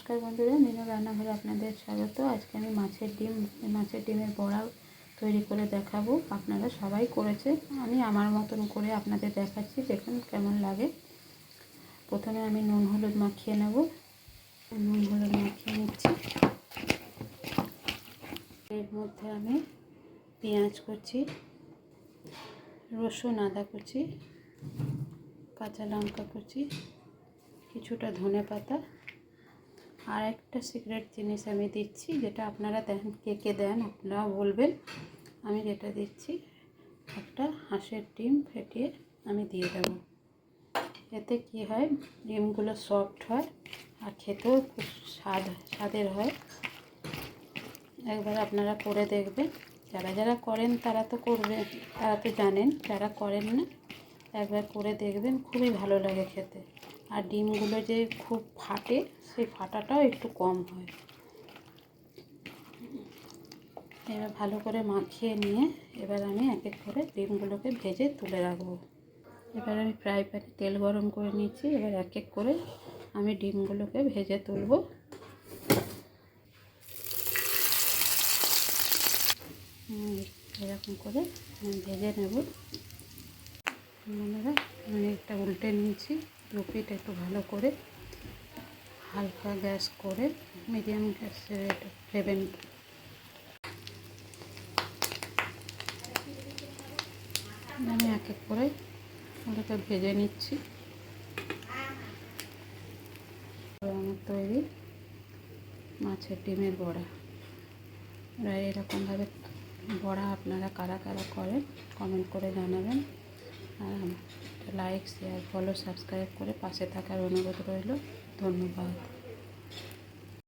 নমস্কার বন্ধুরা, মিনু রান্নাঘরে আপনাদের স্বাগত। আজকে আমি মাছের ডিমের বড়া তৈরি করে দেখাবো। আপনারা সবাই করেছে, আমি আমার মতন করে আপনাদের দেখাচ্ছি, দেখুন কেমন লাগে। প্রথমে আমি নুন হলুদ মাখিয়ে নেব। নুন হলুদ মাখিয়ে নিচ্ছি। এর মধ্যে আমি পেঁয়াজ কুচি, রসুন আদা কুচি, কাঁচা লঙ্কা কুচি, কিছুটা ধনেপাতা, আর একটা সিক্রেট জিনিস আমি দিচ্ছি, যেটা আপনারা দেন, কে দেন আপনারা বলবেন। আমি যেটা দিচ্ছি, একটা হাঁসের ডিম ফেটিয়ে আমি দিয়ে দেবো। এতে কি হয়, ডিমগুলো সফট হয় আর খেতেও খুব স্বাদের হয়। একবার আপনারা করে দেখবেন। যারা যারা করেন তারা তো করবেন, তারা তো জানেন। যারা করেন না, একবার করে দেখবেন, খুবই ভালো লাগে খেতে। আর ডিমগুলো যে খুব ফাটে, সেই ফাটাটাও একটু কম হয়। এবার ভালো করে মাখিয়ে নিয়ে এবার আমি এক এক করে ডিমগুলোকে ভেজে তুলে রাখবো। এবার আমি ফ্রাই প্যানে তেল গরম করে নিচ্ছি। এবার এক এক করে আমি ডিমগুলোকে ভেজে তুলব। এরকম করে আমি ভেজে নেব। বন্ধুরা, আমি একটা উল্টে নিয়েছি। দু পিঠ একটু ভালো করে হালকা গ্যাস করে মিডিয়াম গ্যাসে ফ্লেভেন আমি এক এক করে ওটাকে ভেজে নিচ্ছি। আমার তৈরি মাছের ডিমের বড়া। এরকমভাবে বড়া আপনারা কারা কারা করেন কমেন্ট করে জানাবেন। আর লাইক, শেয়ার, ফলো, সাবস্ক্রাইব করে পাশে থাকার অনুরোধ রইল। ধন্যবাদ।